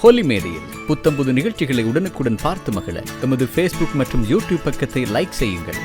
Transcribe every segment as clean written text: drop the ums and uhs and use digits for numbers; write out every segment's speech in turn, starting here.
ஹோலி மேடையில் புத்தம்புது நிகழ்ச்சிகளை உடனுக்குடன் பார்த்து மகிழ எமது ஃபேஸ்புக் மற்றும் யூடியூப் பக்கத்தை லைக் செய்யுங்கள்.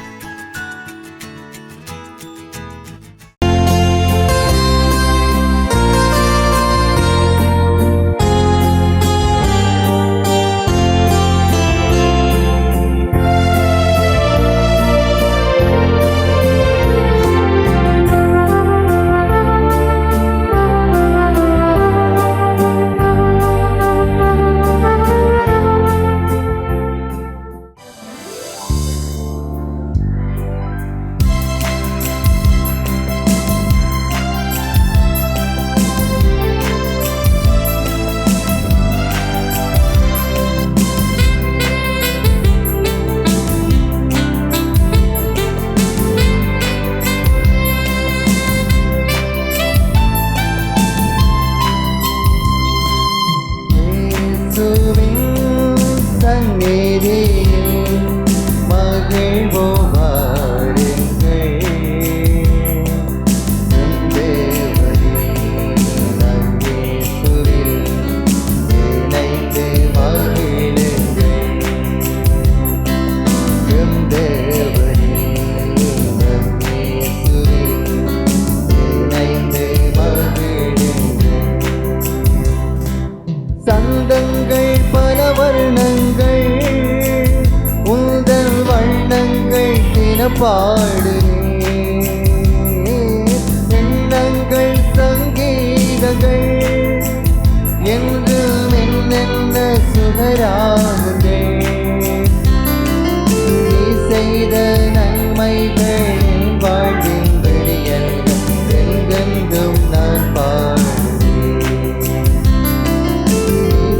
சந்தங்கள் பல வர்ணங்கள் உந்தன் வண்ணங்கள் தினப்பாடு எண்ணங்கள் சங்கீதங்கள் என்று என்னென்ன சுகராகுங்கள் நீ செய்த நன்மைகள் வாழ்வின் வெளியல்கள் எங்கெங்கும் நான்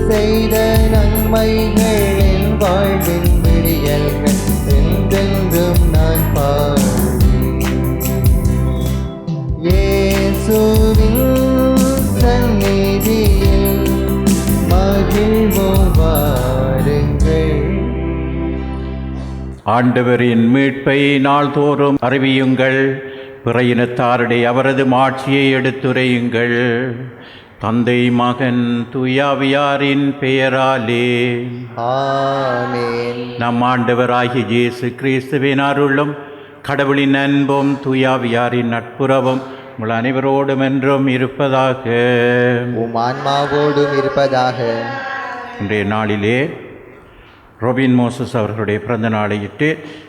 செய்த நன்மைகள் என் வாழ்வின் விடியல்கள் என்றென்றும் நான் இயேசுவின் சந்நிதியில் மகிழ்வோம் வாருங்கள். ஆண்டவரின் மீட்பை நாள்தோறும் அறிவியுங்கள். பிற இனத்தாருடைய அவரது மாட்சியை எடுத்துரையுங்கள். தந்தை மகன் தூயாவியாரின் பெயராலே ஆமென். நம் ஆண்டவராகிய இயேசு கிறிஸ்துவின் அருளும் கடவுளின் அன்பும் தூயாவியாரின் நட்புறவும் உங்கள் அனைவரோடும் என்றும் இருப்பதாக. உம் ஆன்மாவோடும் இருப்பதாக. இன்றைய நாளிலே ரொபின் மோசஸ் அவர்களுடைய பிறந்த நாளையிட்டு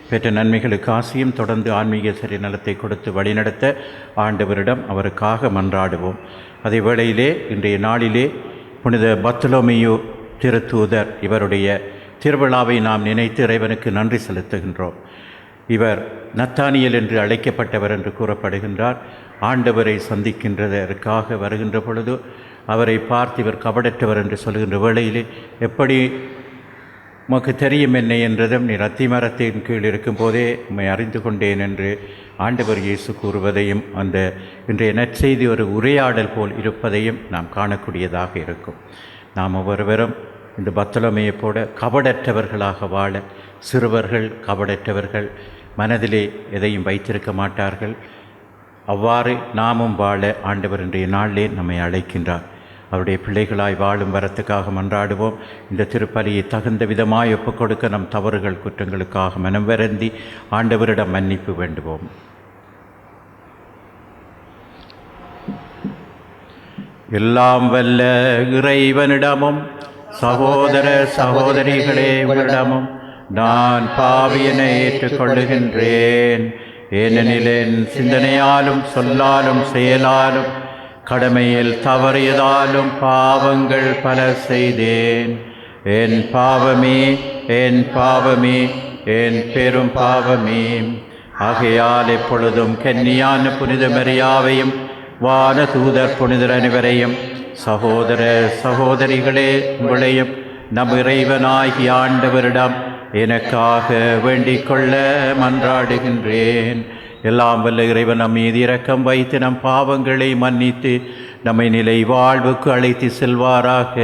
பெற்ற நன்மைகளுக்கு ஆசியும் தொடர்ந்து ஆன்மீக சரி நலத்தை கொடுத்து வழிநடத்த ஆண்டவரிடம் அவருக்காக மன்றாடுவோம். அதே வேளையிலே இன்றைய நாளிலே புனித பர்த்தலோமியு திருத்தூதர் இவருடைய திருவிழாவை நாம் நினைத்து இறைவனுக்கு நன்றி செலுத்துகின்றோம். இவர் நத்தானியல் என்று அழைக்கப்பட்டவர் என்று கூறப்படுகின்றார். ஆண்டவரை சந்திக்கின்றதற்காக வருகின்ற பொழுது அவரை பார்த்து இவர் கபடற்றவர் என்று சொல்கின்ற வேளையிலே எப்படி உமக்கு தெரியும் என்னை என்றதும் நீர் அத்திமரத்தின் கீழ் இருக்கும்போதே உம்மை அறிந்து கொண்டேன் என்று ஆண்டவர் இயேசு கூறுவதையும் அந்த இன்றைய நற்செய்தி ஒரு உரையாடல் போல் இருப்பதையும் நாம் காணக்கூடியதாக இருக்கும். நாம் ஒவ்வொருவரும் இந்த பர்த்தலோமேயைப் போல கபடற்றவர்களாக வாழ, சிறுவர்கள் கபடற்றவர்கள், மனதிலே எதையும் வைத்திருக்க மாட்டார்கள். அவ்வாறு நாமும் வாழ ஆண்டவர் இன்றைய நாளிலே நம்மை அழைக்கின்றார். அவருடைய பிள்ளைகளாய் வாழும் வரத்துக்காக மன்றாடுவோம். இந்த திருப்பலியை தகுந்த விதமாய் ஒப்புக் கொடுக்க நம் தவறுகள் குற்றங்களுக்காக மனம் வருந்தி ஆண்டவரிடம் மன்னிப்பு வேண்டுவோம். எல்லாம் வல்ல இறைவனிடமும் சகோதர சகோதரிகளே உங்களிடமும் நான் பாவியனை ஏற்றுக்கொள்ளுகின்றேன். ஏனெனில் என் சிந்தனையாலும் சொல்லாலும் செயலாலும் கடமையில் தவறியதாலும் பாவங்கள் பல செய்தேன். என் பாவமே, என் பாவமே, என் பெரும் பாவமே. ஆகையால் எப்பொழுதும் கன்னியான புனித மரியாவையும் வான தூதர் புனிதர் அனைவரையும் சகோதர சகோதரிகளே உங்களையும் நம் இறைவனாகிய ஆண்டவரிடம் எனக்காக வேண்டிக் கொள்ள மன்றாடுகின்றேன். எல்லாம் வல்ல இறைவன் நம் மீது இரக்கம் வைத்து நம் பாவங்களை மன்னித்து நம்மை நிலை வாழ்வுக்கு அழைத்து செல்வாராக.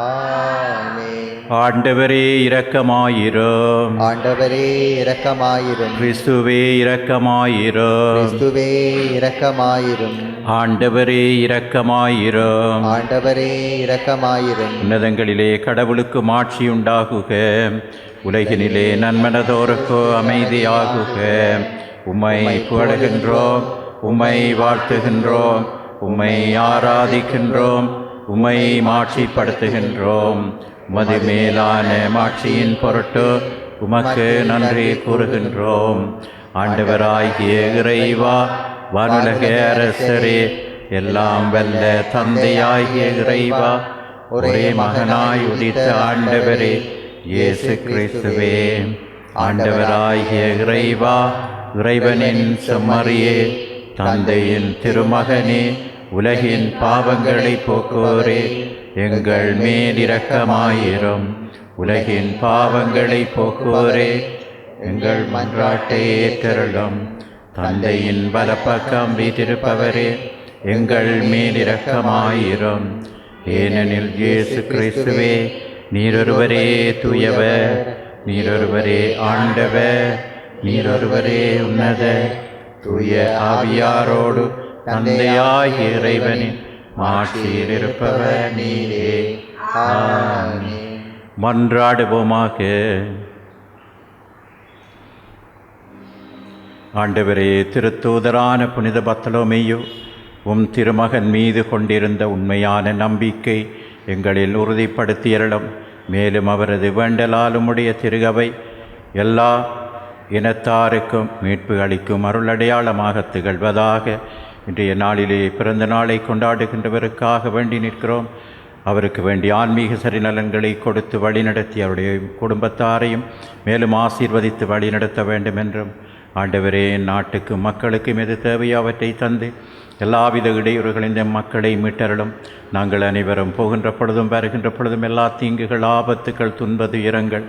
ஆமென். ஆண்டவரே இரக்கமாயிரும். ஆண்டவரே இரக்கமாயிரும். கிறிஸ்துவே இரக்கமாயிரும். கிறிஸ்துவே இரக்கமாயிரும். ஆண்டவரே இரக்கமாயிரும். ஆண்டவரே இரக்கமாயிரும். உன்னதங்களிலே கடவுளுக்கு மாட்சி உண்டாகுக. உலகினிலே நன்மனதோருக்கு அமைதியாகுக. உம்மை புகழுகின்றோம், உம்மை வாழ்த்துகின்றோம், உம்மை ஆராதிக்கின்றோம், உம்மை மாட்சிப்படுத்துகின்றோம். உமது மேலான மாட்சியின் பொருட்டு உமக்கு நன்றி கூறுகின்றோம். ஆண்டவராகிய இறைவா, வானுலக அரசரே, எல்லாம் வல்ல தந்தையாகிய இறைவா, ஒரே மகனாய் உதித்த ஆண்டவரே இயேசு கிறிஸ்துவே, ஆண்டவராகிய இறைவா, இறைவனின் செம்மறியே, தந்தையின் திருமகனே, உலகின் பாவங்களை போக்குவோரே, எங்கள் மேல் இரக்கமாயிரும். உலகின் பாவங்களை போக்குவோரே, எங்கள் மன்றாட்டை ஏற்றருளும். தந்தையின் வலப்பக்கம் வீற்றிருப்பவரே, எங்கள் மேல் இரக்கமாயிரும். ஏனெனில் இயேசு கிறிஸ்துவே, நீரொருவரே தூயவர், நீரொருவரே ஆண்டவர், நீரொருவரே உன்னத தூய ஆவியாரோடு தந்தையாகிய இறைவனின் மாட்சியில் இருப்பவர் நீரே. ஆமென். மன்றாடுவோமாக. ஆண்டவரே, திருத்தூதரான புனித பர்த்தலோமேயு, உம் திருமகன் மீது கொண்டிருந்த உண்மையான நம்பிக்கை எங்களில் உறுதிப்படுத்தியருளும். மேலும் அவரது வேண்டலால் உம்முடைய திருகவை எல்லா இனத்தாருக்கும் மீட்பு அளிக்கும் அருளடையாளமாக திகழ்வதாக. இன்றைய நாளிலே பிறந்த நாளை கொண்டாடுகின்றவருக்காக வேண்டி நிற்கிறோம். அவருக்கு வேண்டிய ஆன்மீக சரிநலன்களை கொடுத்து வழிநடத்தி அவருடைய குடும்பத்தாரையும் மேலும் ஆசீர்வதித்து வழிநடத்த வேண்டும் என்றும், ஆண்டவரே, நாட்டுக்கு மக்களுக்கும் எது தேவையோ அவற்றை தந்து எல்லாவித இடையூறுகளின் மக்களை மீட்டருளும். நாங்கள் அனைவரும் போகின்ற பொழுதும் வருகின்ற பொழுதும் எல்லா தீங்குகள், ஆபத்துக்கள், துன்ப துயரங்கள்,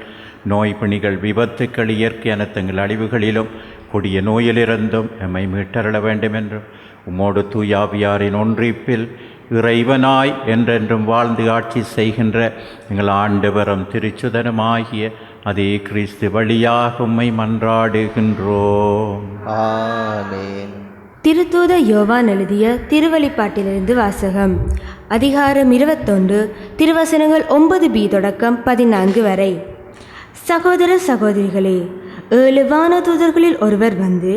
நோய் பிணிகள், விபத்துக்கள், இயற்கை அனர்த்தங்கள், அழிவுகளிலும் கொடிய நோயிலிருந்தும் எம்மை மீட்டருள வேண்டும் என்றும், உம்மோடு தூயாவியாரின் ஒன்றிப்பில் இறைவனாய் என்றென்றும் வாழ்ந்து ஆட்சி செய்கின்ற எங்கள் ஆண்டவரும் திருச்சுதனுமாகிய அதே கிறிஸ்து வழியாக உம்மை மன்றாடுகின்றோம். ஆமென். திருத்தூத யோவான் எழுதிய திருவெளிப்பாட்டிலிருந்து வாசகம். அதிகாரம் 21, திருவசனங்கள் 9b தொடக்கம் 14 வரை. சகோதர சகோதரிகளே, 7 வானதூதர்களில் ஒருவர் வந்து,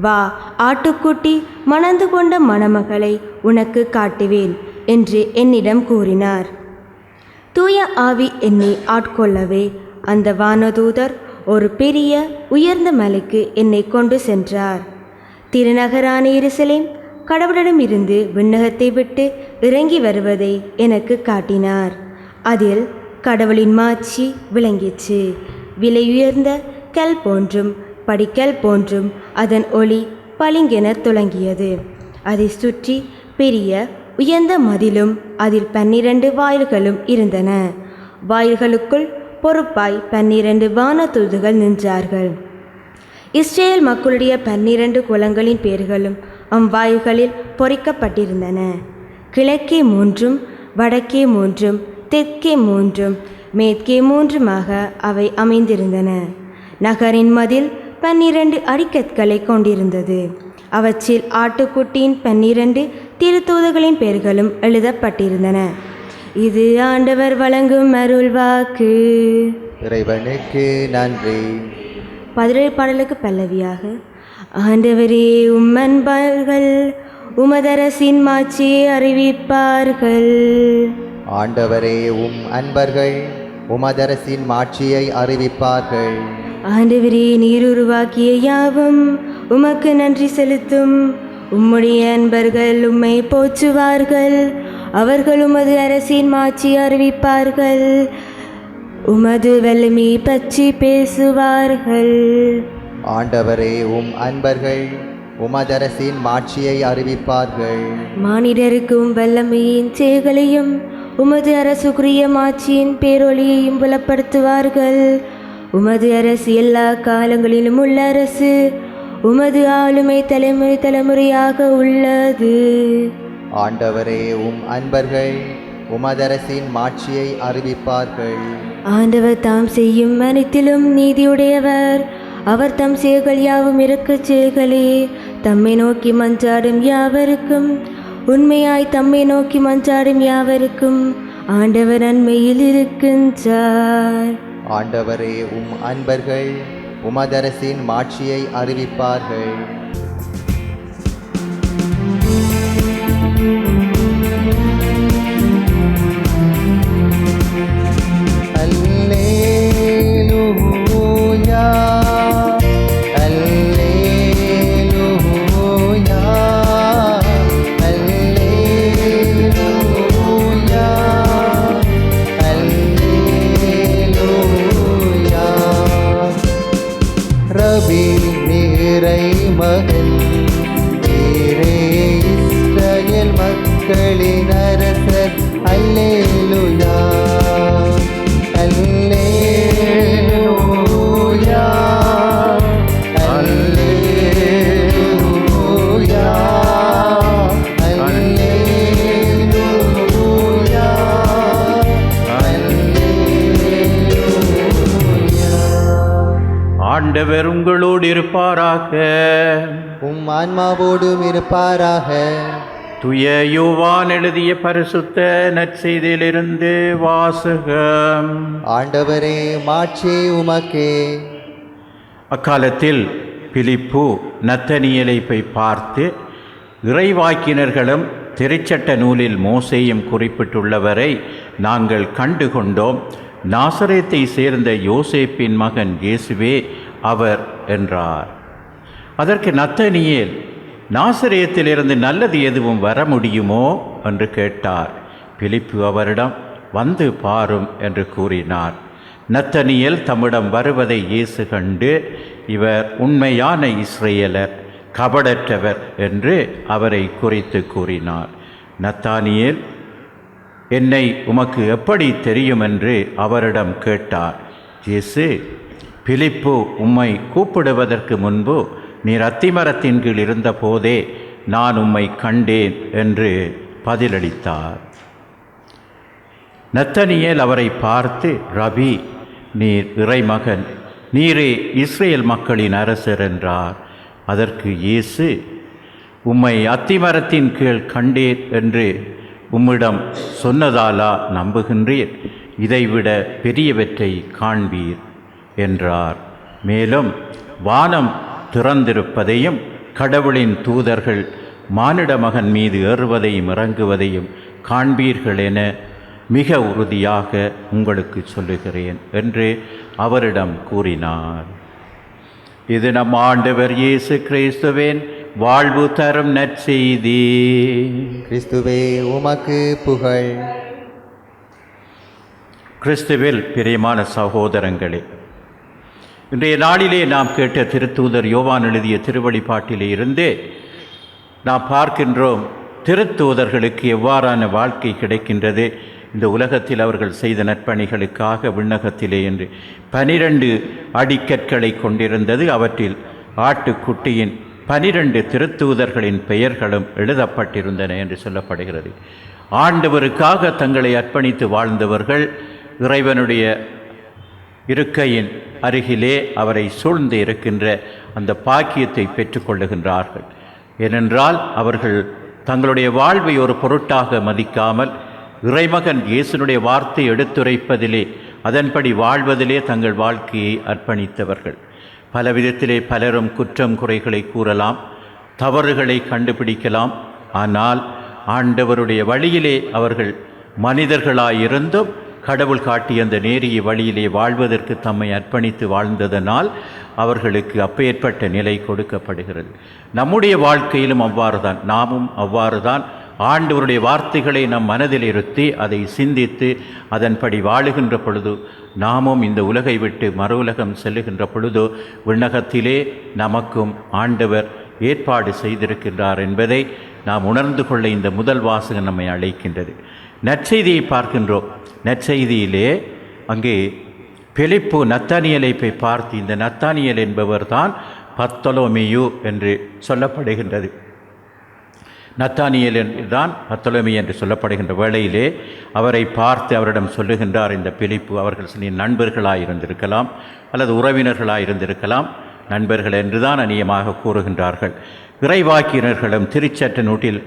வா, ஆட்டுக்குட்டி மணந்து கொண்ட மணமகளை உனக்கு காட்டுவேன் என்று என்னிடம் கூறினார். தூய ஆவி என்னை ஆட்கொள்ளவே அந்த வானதூதர் ஒரு பெரிய உயர்ந்த மலைக்கு என்னை கொண்டு சென்றார். திருநகரான எருசலேம் கடவுளிடமிருந்து விண்ணகத்தை விட்டு இறங்கி வருவதை எனக்கு காட்டினார். அதில் கடவுளின் மாட்சி விளங்கிற்று. விலையுயர்ந்த கல் போன்றும் படிக்கல் போன்றும் அதன் ஒளி பளிங்கென துலங்கியது. அதை சுற்றி பெரிய உயர்ந்த மதிலும் அதில் 12 வாயில்களும் இருந்தன. வாயில்களுக்குள் பொறுப்பாய் 12 வானதூதர்கள் நின்றார்கள். இஸ்ரேல் மக்களுடைய 12 குலங்களின் பெயர்களும் அவ்வாயில்களில் பொறிக்கப்பட்டிருந்தன. கிழக்கே 3, வடக்கே 3, தெற்கே 3, மேற்கே 3மாக அவை அமைந்திருந்தன. நகரின் மதில் 12 அடிக்கற்களை கொண்டிருந்தது. அவற்றில் ஆட்டுக்குட்டியின் 12 திருத்தூதர்களின் பெயர்களும் எழுதப்பட்டிருந்தன. இது ஆண்டவர் வழங்கும் அருள்வாக்கு. இறைவனுக்கு நன்றி. 17 பாடலுக்கு பல்லவியாக. ஆண்டவரே, அன்பர்கள் உமதரசின் மாட்சியை அறிவிப்பார்கள். ஆண்டவரே, அன்பர்கள் உமதரசின் மாட்சியை அறிவிப்பார்கள். ஆண்டவரே, நீர் உருவாக்கிய யாவும் உமக்கு நன்றி செலுத்தும். உம்முடைய அன்பர்கள் உம்மை போற்றுவார்கள். அவர்கள் உமது அரசின் மாட்சியை அறிவிப்பார்கள். உமது வலிமை பற்றி பேசுவார்கள். ஆண்டவரே, அன்பர்கள் உமதரசின் மாட்சியை அறிவிப்பார்கள். மானிடருக்கும் வல்லமையின் செயல்களையும் உமது அரசுக்குரிய மாட்சியின் பேரொளியையும் புலப்படுத்துவார்கள். உமது அரசு எல்லா காலங்களிலும் உள்ள அரசு. உமது ஆளுமை தலைமுறை தலைமுறையாக உள்ளது. ஆண்டவரே, அன்பர்கள் உமதரசின் மாட்சியை அறிவிப்பார்கள். ஆண்டவர் தாம் செய்யும் அனைத்திலும் நீதியுடையவர். அவர் தம் செயல்கள் யாவும் இருக்கச் செயல்களே. தம்மை நோக்கி மன்றாடும் யாவருக்கும், உண்மையாய் தம்மை நோக்கி மன்றாடும் யாவருக்கும் ஆண்டவர் நன்மையில் இருக்கின்றார். ஆண்டவரே, உம் அன்பர்கள் உமதரசின் மாட்சியை அறிவிப்பார்கள். அல்லேலூயா, அல்லேலூயா, அல்லேலூயா, அல்லேலூயா. ரபி நீரை மகன், நீரே இஸ்ரவேல் மக்களின் அரசர். அல்லேலூயா, அல்லேலூயா, அல்லேலூயா, அல்லேலூயா, அல்லேலூயா. ஆண்டவர் உங்களோடு இருப்பாராக. உம் ஆன்மாவோடும் இருப்பாராக. துய யோவான் எழுதிய பரிசுத்த நற்செய்தியிலிருந்து வாசகம். ஆண்டவரே, மாட்சி உமக்கே. அக்காலத்தில் பிலிப்பு நத்தனியேலை போய் பார்த்து, இறைவாக்கினர்களும் திருச்சட்ட நூலில் மோசேயும் குறிப்பிட்டுள்ளவரை நாங்கள் கண்டு கொண்டோம். நாசரேத்தை சேர்ந்த யோசேப்பின் மகன் இயேசுவே அவர் என்றார். அதற்கு நத்தனியேல், நாசரேத்திலிருந்து நல்லது எதுவும் வர முடியுமோ என்று கேட்டார். பிலிப்பு அவரிடம், வந்து பாரும் என்று கூறினார். நத்தனியேல் தம்மிடம் வருவதை இயேசு கண்டு, இவர் உண்மையான இஸ்ரவேலர், கபடற்றவர் என்று அவரை குறித்து கூறினார். நத்தானியேல், என்னை உமக்கு எப்படி தெரியும் என்று அவரிடம் கேட்டார். இயேசு, பிலிப்பு உம்மை கூப்பிடுவதற்கு முன்பு நீர் அத்திமரத்தின் கீழ் இருந்த போதே நான் உம்மை கண்டேன் என்று பதிலளித்தார். நத்தனியேல் அவரை பார்த்து, ரபி, நீர் இறைமகன், நீரே இஸ்ரேல் மக்களின் அரசர் என்றார். அதற்கு இயேசு, உம்மை அத்திமரத்தின் கீழ் கண்டேன் என்று உம்மிடம் சொன்னதாலா நம்புகின்றீர்? இதைவிட பெரியவற்றை காண்பீர் என்றார். மேலும் வானம் திறந்திருப்பதையும் கடவுளின் தூதர்கள் மானிட மகன் மீது ஏறுவதையும் இறங்குவதையும் காண்பீர்கள் என மிக உறுதியாக உங்களுக்கு சொல்லுகிறேன் என்று அவரிடம் கூறினார். இது நம் ஆண்டவர் இயேசு கிறிஸ்துவின் வாழ்வு தரும் நற்செய்தி. கிறிஸ்துவே, உமக்கு புகழ். கிறிஸ்துவில் பிரியமான சகோதரங்களே, இன்றைய நாளிலே நாம் கேட்ட திருத்தூதர் யோவான் எழுதிய திருவழிபாட்டிலே இருந்து நாம் பார்க்கின்றோம் திருத்தூதர்களுக்கு எவ்வாறான வாழ்க்கை கிடைக்கின்றது. இந்த உலகத்தில் அவர்கள் செய்த நற்பணிகளுக்காக விண்ணகத்திலே என்று 12 அடிக்கற்களை கொண்டிருந்தது. அவற்றில் ஆட்டுக்குட்டியின் 12 திருத்தூதர்களின் பெயர்களும் எழுதப்பட்டிருந்தன என்று சொல்லப்படுகிறது. ஆண்டவருக்காக தங்களை அர்ப்பணித்து வாழ்ந்தவர்கள் இறைவனுடைய இருக்கையின் அருகிலே அவரை சூழ்ந்து இருக்கின்ற அந்த பாக்கியத்தை பெற்றுக்கொள்ளுகின்றார்கள். ஏனென்றால் அவர்கள் தங்களுடைய வாழ்வை ஒரு பொருட்டாக மதிக்காமல் இறைமகன் இயேசுனுடைய வார்த்தை எடுத்துரைப்பதிலே, அதன்படி வாழ்வதிலே தங்கள் வாழ்க்கையை அர்ப்பணித்தவர்கள். பல விதத்திலே பலரும் குற்றம் குறைகளை கூறலாம், தவறுகளை கண்டுபிடிக்கலாம். ஆனால் ஆண்டவருடைய வழியிலே அவர்கள் மனிதர்களாயிருந்தும் கடவுள் காட்டிய அந்த நேரிய வழியிலே வாழ்வதற்கு தம்மை அர்ப்பணித்து வாழ்ந்ததனால் அவர்களுக்கு அப்பேற்பட்ட நிலை கொடுக்கப்படுகிறது. நம்முடைய வாழ்க்கையிலும் அவ்வாறு தான், நாமும் அவ்வாறு தான் ஆண்டவருடைய வார்த்தைகளை நம் மனதில் இருத்தி அதை சிந்தித்து அதன்படி வாழுகின்ற பொழுது, நாமும் இந்த உலகை விட்டு மறு உலகம் செல்லுகின்ற பொழுது விண்ணகத்திலே நமக்கும் ஆண்டவர் ஏற்பாடு செய்திருக்கின்றார் என்பதை நாம் உணர்ந்து கொள்ள இந்த முதல் வாசகம் நம்மை அழைக்கின்றது. நற்செய்தியை பார்க்கின்றோம். நற்செய்தியிலே அங்கே பிலிப்பு நத்தானியேலை போய் பார்த்து, இந்த நத்தானியேல் என்பவர் தான் பர்த்தலோமேயு என்று சொல்லப்படுகின்றது. நத்தானியேல் தான் பர்த்தலோமி என்று சொல்லப்படுகின்ற வேளையிலே அவரை பார்த்து அவரிடம் சொல்லுகின்றார் இந்த பிலிப்பு. அவர்கள் சில நண்பர்களாக இருந்திருக்கலாம் அல்லது உறவினர்களாக இருந்திருக்கலாம். நண்பர்கள் என்றுதான் அநியமாக கூறுகின்றார்கள். இறைவாக்கினர்களும் திருச்சட்ட நூற்றில்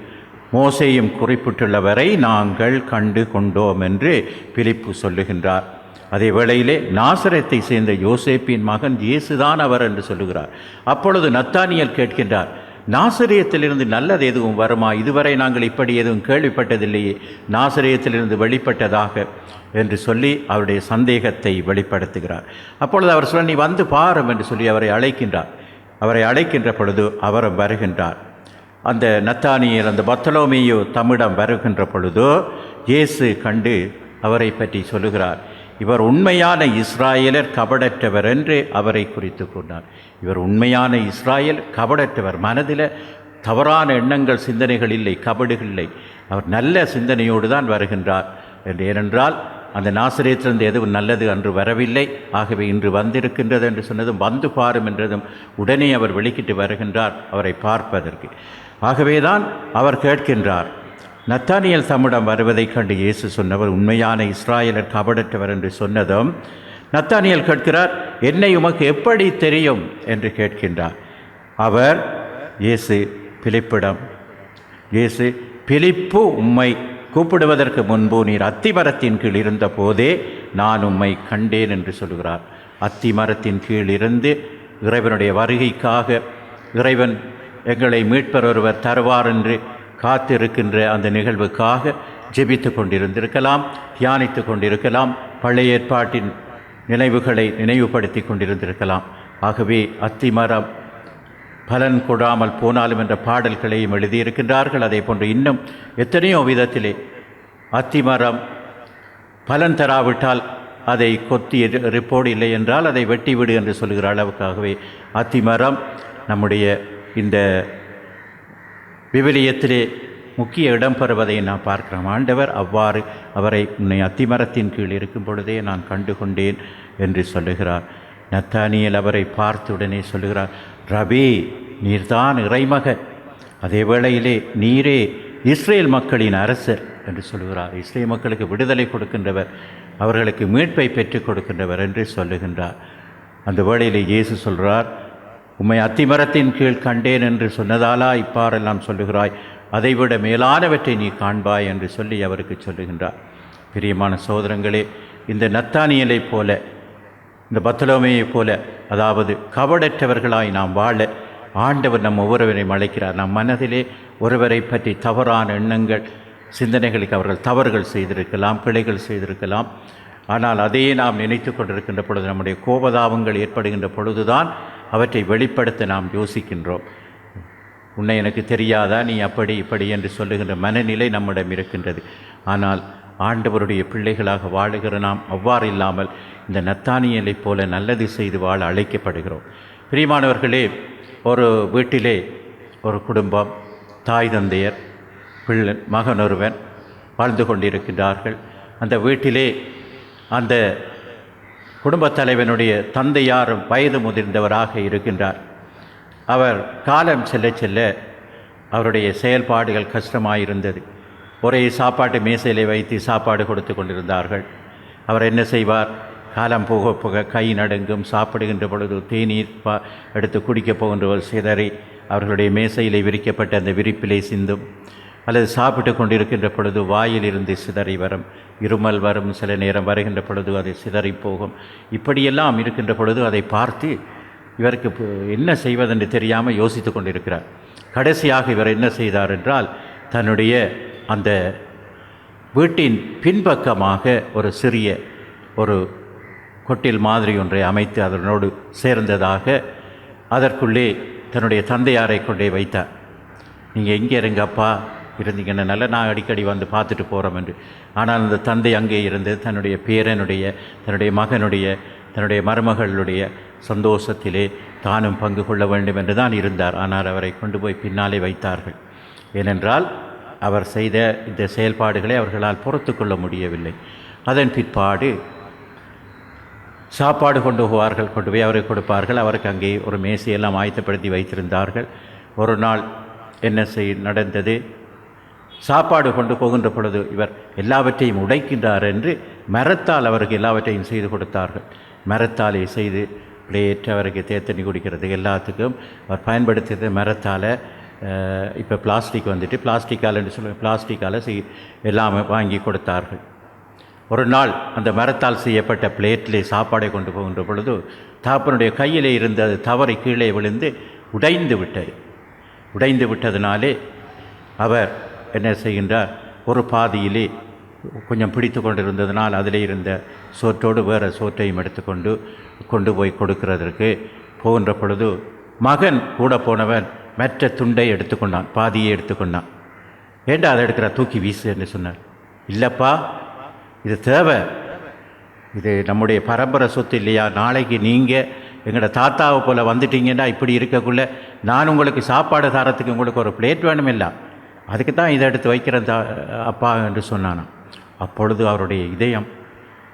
மோசேயும் குறிப்பிட்டுள்ளவரை நாங்கள் கண்டு கொண்டோம் என்று பிலிப்பு சொல்லுகின்றார். அதே வேளையிலே நாசரத்தை சேர்ந்த யோசேப்பின் மகன் இயேசுதான் அவர் என்று சொல்லுகிறார். அப்பொழுது நத்தானியேல் கேட்கின்றார், நாசரேயத்திலிருந்து நல்லது எதுவும் வருமா? இதுவரை நாங்கள் இப்படி எதுவும் கேள்விப்பட்டதில்லையே, நாசரேயத்திலிருந்து வெளிப்பட்டதாக என்று சொல்லி அவருடைய சந்தேகத்தை வெளிப்படுத்துகிறார். அப்பொழுது அவர் சொல்ல, நீ வந்து பாரும் என்று சொல்லி அவரை அழைக்கின்றார். அவரை அழைக்கின்ற பொழுது அவரும் வருகின்றார். அந்த நத்தானியேல் அந்த பர்த்தலோமேயு தம்மிடம் வருகின்ற பொழுது இயேசு கண்டு அவரை பற்றி சொல்லுகிறார். இவர் உண்மையான இஸ்ராயலர், கபடற்றவர் என்று அவரை குறித்து கூறினார். இவர் உண்மையான இஸ்ராயல், கபடற்றவர், மனதில் தவறான எண்ணங்கள் சிந்தனைகள் இல்லை, கபடுகள் இல்லை. அவர் நல்ல சிந்தனையோடு தான் வருகின்றார் என்று. ஏனென்றால் அந்த நாசரேத்திலிருந்து எதுவும் நல்லது அன்று வரவில்லை, ஆகவே இன்று வந்திருக்கின்றது என்று சொன்னதும் வந்து பாரும் என்றதும் உடனே அவர் வெளிக்கிட்டு வருகின்றார் அவரை பார்ப்பதற்கு. ஆகவேதான் அவர் கேட்கின்றார். நத்தானியேல் தம்மிடம் வருவதைக் கண்டு இயேசு சொன்னவர் உண்மையான இஸ்ராயலர், கபடற்றவர் என்று சொன்னதும் நத்தானியேல் கேட்கிறார், என்னை உமக்கு எப்படி தெரியும் என்று கேட்கின்றார். அவர் இயேசு பிலிப்பு உம்மை கூப்பிடுவதற்கு முன்பு நீர் அத்திமரத்தின் கீழ் இருந்த போதே நான் உம்மை கண்டேன் என்று சொல்கிறார். அத்திமரத்தின் கீழ் இருந்து இறைவனுடைய வருகைக்காக, இறைவன் எங்களை மீட்பர் ஒருவர் தருவார் என்று காத்திருக்கின்ற அந்த நிகழ்வுக்காக ஜெபித்து கொண்டிருந்திருக்கலாம், தியானித்து கொண்டிருக்கலாம், பழைய ஏற்பாட்டின் நினைவுகளை நினைவுபடுத்தி கொண்டிருந்திருக்கலாம். ஆகவே அத்திமரம் பலன் கொடாமல் போனாலும் என்ற பாடல்களையும் எழுதியிருக்கின்றார்கள். அதே போன்று இன்னும் எத்தனையோ விதத்திலே அத்திமரம் பலன் தராவிட்டால் அதை கொத்தி ரிப்போர்ட் இல்லை என்றால் அதை வெட்டிவிடு என்று சொல்கிற அளவுக்காகவே அத்திமரம் நம்முடைய இந்த விவிலியத்திலே முக்கிய இடம் பெறுவதை நாம் பார்க்கிறோம். ஆண்டவர் அவ்வாறு அவரை உன்னை அத்திமரத்தின் கீழ் இருக்கும் பொழுதே நான் கண்டு கொண்டேன் என்று சொல்லுகிறார். நத்தானியேல் அவரை பார்த்து உடனே சொல்லுகிறார், ரபி, நீர்தான் இறைமகன், அதே வேளையிலே நீரே இஸ்ரேல் மக்களின் அரசர் என்று சொல்லுகிறார். இஸ்ரேல் மக்களுக்கு விடுதலை கொடுக்கின்றவர், அவர்களுக்கு மீட்பை பெற்றுக் கொடுக்கின்றவர் என்று சொல்லுகின்றார். அந்த வேளையிலே இயேசு சொல்கிறார், உம்மை அத்திமரத்தின் கீழ் கண்டேன் என்று சொன்னதாலா இப்பாரெல்லாம் சொல்லுகிறாய்? அதைவிட மேலானவற்றை நீ காண்பாய் என்று சொல்லி அவருக்கு சொல்லுகின்றார். பிரியமான சகோதரங்களே, இந்த நத்தானியேலைப் போல, இந்த பர்த்தலோமேயைப் போல, அதாவது கபடற்றவர்களாய் நாம் வாழ ஆண்டவர் நம் ஒவ்வொருவரையும் அழைக்கிறார். நம் மனதிலே ஒருவரை பற்றி தவறான எண்ணங்கள், சிந்தனைகளுக்கு அவர்கள் தவறுகள் செய்திருக்கலாம், பிழைகள் செய்திருக்கலாம். ஆனால் அதையே நாம் நினைத்து கொண்டிருக்கின்ற பொழுது, நம்முடைய கோபதாபங்கள் ஏற்படுகின்ற பொழுதுதான் அவற்றை வெளிப்படுத்த நாம் யோசிக்கின்றோம். உன்னை எனக்கு தெரியாதா, நீ அப்படி இப்படி என்று சொல்லுகின்ற மனநிலை நம்மிடம் இருக்கின்றது. ஆனால் ஆண்டவருடைய பிள்ளைகளாக வாழுகிற நாம் அவ்வாறு இல்லாமல் இந்த நத்தானியேலைப் போல நல்லது செய்து வாழ அழைக்கப்படுகிறோம். பிரியமானவர்களே, ஒரு வீட்டிலே ஒரு குடும்பம், தாய் தந்தையர், பிள்ளை, மகன் ஒருவன் வாழ்ந்து கொண்டிருக்கின்றார்கள். அந்த வீட்டிலே அந்த குடும்பத் தலைவனுடைய தந்தையார் வயது முதிர்ந்தவராக இருக்கின்றார். அவர் காலம் செல்ல செல்ல அவருடைய செயல்பாடுகள் கஷ்டமாயிருந்தது. ஒரே சாப்பாட்டு மேசையிலே வைத்து சாப்பாடு கொடுத்து கொண்டிருந்தார்கள். அவர் என்ன செய்வார்? காலம் போக போக கை நடுங்கும். சாப்பிடுகின்ற பொழுது தேநீர் எடுத்து குடிக்கப் போகின்றவர் சிதறி அவர்களுடைய மேசையிலே விரிக்கப்பட்ட அந்த விரிப்பிலே சிந்தும். அல்லது சாப்பிட்டு கொண்டிருக்கின்ற பொழுது வாயிலிருந்து சிதறி வரும், இருமல் வரும், சில நேரம் வருகின்ற பொழுது அது சிதறி போகும். இப்படியெல்லாம் இருக்கின்ற பொழுது அதை பார்த்து இவருக்கு என்ன செய்வதென்று தெரியாமல் யோசித்து கொண்டிருக்கிறார். கடைசியாக இவர் என்ன செய்தார் என்றால், தன்னுடைய அந்த வீட்டின் பின்பக்கமாக ஒரு சிறிய ஒரு கொட்டில் மாதிரி ஒன்றை அமைத்து அதனோடு சேர்ந்ததாக அதற்குள்ளே தன்னுடைய தந்தையாரை கொண்டே வைத்தார். நீங்கள் எங்கே இருங்கப்பா இருந்தீங்கன்னா நல்ல, நான் அடிக்கடி வந்து பார்த்துட்டு போகிறோம் என்று. ஆனால் அந்த தந்தை அங்கே இருந்து தன்னுடைய பேரனுடைய, தன்னுடைய மகனுடைய, தன்னுடைய மருமகளுடைய சந்தோஷத்திலே தானும் பங்கு கொள்ள வேண்டும் என்று தான் இருந்தார். ஆனால் அவரை கொண்டு போய் பின்னாலே வைத்தார்கள். ஏனென்றால் அவர் செய்த இந்த செயல்பாடுகளை அவர்களால் பொறுத்து கொள்ள முடியவில்லை. அதன் பிற்பாடு சாப்பாடு கொண்டு போவார்கள், கொண்டு போய் அவரை கொடுப்பார்கள். அவருக்கு அங்கே ஒரு மேசையெல்லாம் ஆயத்தப்படுத்தி வைத்திருந்தார்கள். ஒரு நாள் என்ன நடந்தது? சாப்பாடு கொண்டு போகின்ற பொழுது இவர் எல்லாவற்றையும் உடைக்கின்றார் என்று மரத்தால் அவருக்கு எல்லாவற்றையும் செய்து கொடுத்தார்கள். மரத்தாலே செய்து பிளேட் அவருக்கு தேத்தண்ணி குடிக்கிறது எல்லாத்துக்கும் அவர் பயன்படுத்தியது மரத்தால். இப்போ பிளாஸ்டிக் வந்துட்டு பிளாஸ்டிக்கால் என்று சொல்லுவாங்க, பிளாஸ்டிக்கால் எல்லாமே வாங்கி கொடுத்தார்கள். ஒரு நாள் அந்த மரத்தால் செய்யப்பட்ட பிளேட்டிலே சாப்பாடை கொண்டு போகின்ற பொழுது தாப்பனுடைய கையிலே இருந்த அது தவறி கீழே விழுந்து உடைந்து விட்டது. உடைந்து விட்டதினாலே அவர் என்ன செய்கின்றார், ஒரு பாதியிலே கொஞ்சம் பிடித்து கொண்டிருந்ததினால் அதிலே இருந்த சோற்றோடு வேறு சோற்றையும் எடுத்துக்கொண்டு கொண்டு போய் கொடுக்கிறதற்கு போகின்ற பொழுது மகன் கூட போனவன் மற்ற துண்டை எடுத்துக்கொண்டான், பாதியை எடுத்துக்கொண்டான். ஏண்டா அதை எடுக்கிற, தூக்கி வீசு என்று சொன்னார். இல்லைப்பா, இது தேவை, இது நம்முடைய பரம்பரை சொத்து இல்லையா, நாளைக்கு நீங்கள் எங்களோட தாத்தாவை போல் வந்துட்டீங்கன்னா இப்படி இருக்கக்குள்ள நான் உங்களுக்கு சாப்பாடு தரத்துக்கு உங்களுக்கு ஒரு பிளேட் வேணுமில்ல, அதுக்கு தான் இதை எடுத்து வைக்கிறேன் அப்பா என்று சொன்னானான். அப்பொழுது அவருடைய இதயம்